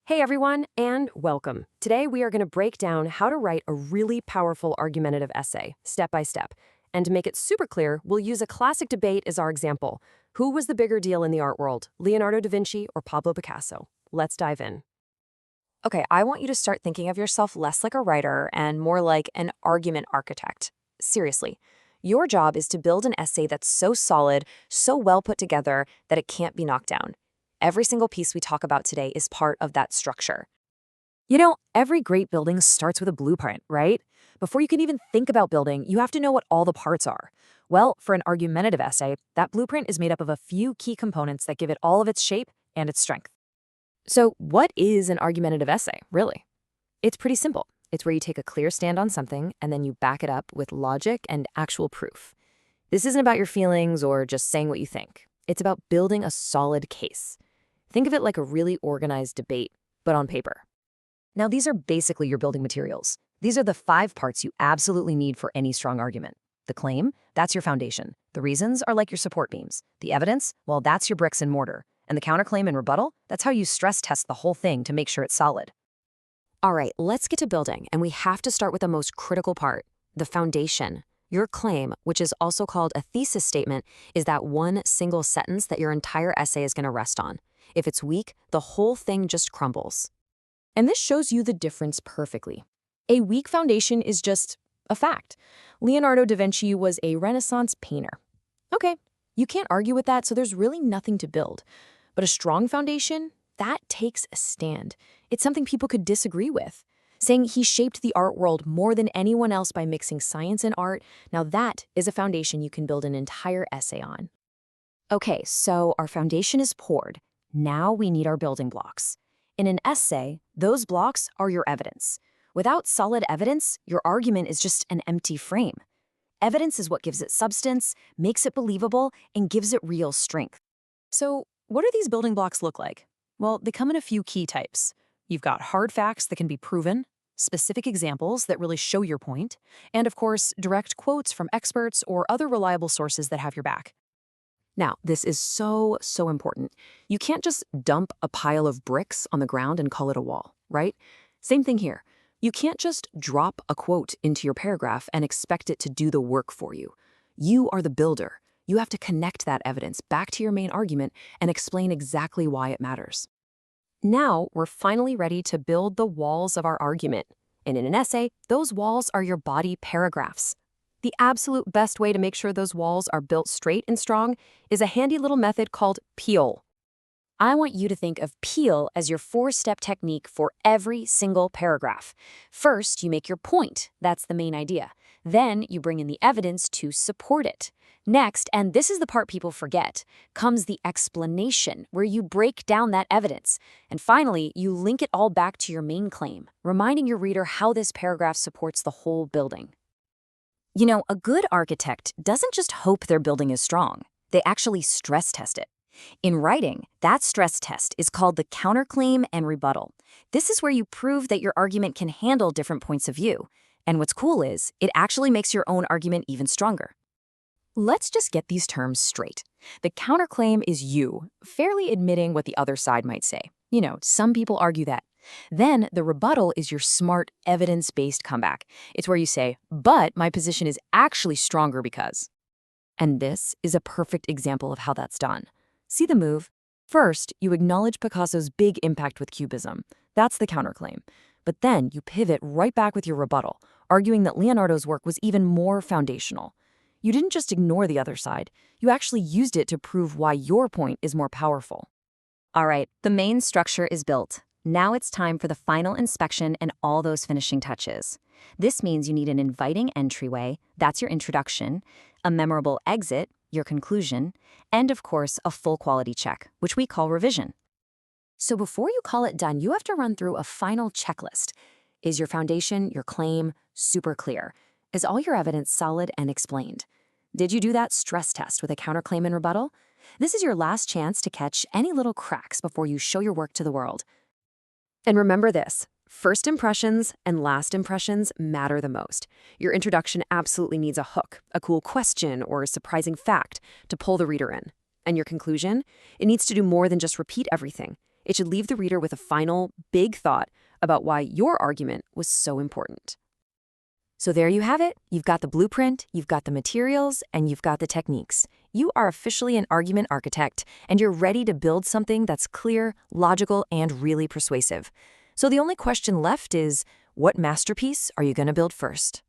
Hey everyone, and welcome. Today we are going to break down how to write a really powerful argumentative essay, step by step. And to make it super clear, we'll use a classic debate as our example. Who was the bigger deal in the art world, Leonardo da Vinci or Pablo Picasso? Let's dive in. Okay, I want you to start thinking of yourself less like a writer and more like an argument architect. Seriously, your job is to build an essay that's so solid, so well put together that it can't be knocked down. Every single piece we talk about today is part of that structure. Every great building starts with a blueprint, right? Before you can even think about building, you have to know what all the parts are. Well, for an argumentative essay, that blueprint is made up of a few key components that give it all of its shape and its strength. So, what is an argumentative essay, really? It's pretty simple. It's where you take a clear stand on something and then you back it up with logic and actual proof. This isn't about your feelings or just saying what you think. It's about building a solid case. Think of it like a really organized debate, but on paper. Now, these are basically your building materials. These are the 5 parts you absolutely need for any strong argument. The claim, that's your foundation. The reasons are like your support beams. The evidence, well, that's your bricks and mortar. And the counterclaim and rebuttal, that's how you stress test the whole thing to make sure it's solid. All right, let's get to building, and we have to start with the most critical part, the foundation. Your claim, which is also called a thesis statement, is that one single sentence that your entire essay is going to rest on. If it's weak, the whole thing just crumbles. And this shows you the difference perfectly. A weak foundation is just a fact. Leonardo da Vinci was a Renaissance painter. Okay, you can't argue with that, so there's really nothing to build. But a strong foundation, that takes a stand. It's something people could disagree with. Saying he shaped the art world more than anyone else by mixing science and art, now that is a foundation you can build an entire essay on. Okay, so our foundation is poured. Now we need our building blocks. In an essay, those blocks are your evidence. Without solid evidence, your argument is just an empty frame. Evidence is what gives it substance, makes it believable, and gives it real strength. So, what do these building blocks look like? Well, they come in a few key types. You've got hard facts that can be proven, specific examples that really show your point, and of course, direct quotes from experts or other reliable sources that have your back. Now, this is so important. You can't just dump a pile of bricks on the ground and call it a wall, right? Same thing here. You can't just drop a quote into your paragraph and expect it to do the work for you. You are the builder. You have to connect that evidence back to your main argument and explain exactly why it matters. Now, we're finally ready to build the walls of our argument. And in an essay, those walls are your body paragraphs. The absolute best way to make sure those walls are built straight and strong is a handy little method called peel. I want you to think of peel as your 4-step technique for every single paragraph. First, you make your point. That's the main idea. Then you bring in the evidence to support it. Next, and this is the part people forget, comes the explanation, where you break down that evidence. And finally, you link it all back to your main claim, reminding your reader how this paragraph supports the whole building. A good architect doesn't just hope their building is strong. They actually stress test it. In writing, that stress test is called the counterclaim and rebuttal. This is where you prove that your argument can handle different points of view. And what's cool is, it actually makes your own argument even stronger. Let's just get these terms straight. The counterclaim is you, fairly admitting what the other side might say. Some people argue that. Then the rebuttal is your smart, evidence-based comeback. It's where you say, but my position is actually stronger because. And this is a perfect example of how that's done. See the move? First, you acknowledge Picasso's big impact with Cubism. That's the counterclaim. But then you pivot right back with your rebuttal, arguing that Leonardo's work was even more foundational. You didn't just ignore the other side. You actually used it to prove why your point is more powerful. All right, the main structure is built. Now it's time for the final inspection and all those finishing touches. This means you need an inviting entryway, that's your introduction, a memorable exit, your conclusion, and of course, a full quality check, which we call revision. So before you call it done, you have to run through a final checklist. Is your foundation, your claim, super clear? Is all your evidence solid and explained? Did you do that stress test with a counterclaim and rebuttal? This is your last chance to catch any little cracks before you show your work to the world. And remember this, first impressions and last impressions matter the most. Your introduction absolutely needs a hook, a cool question, or a surprising fact to pull the reader in. And your conclusion? It needs to do more than just repeat everything. It should leave the reader with a final, big thought about why your argument was so important. So there you have it. You've got the blueprint, you've got the materials, and you've got the techniques. You are officially an argument architect, and you're ready to build something that's clear, logical, and really persuasive. So the only question left is, what masterpiece are you going to build first?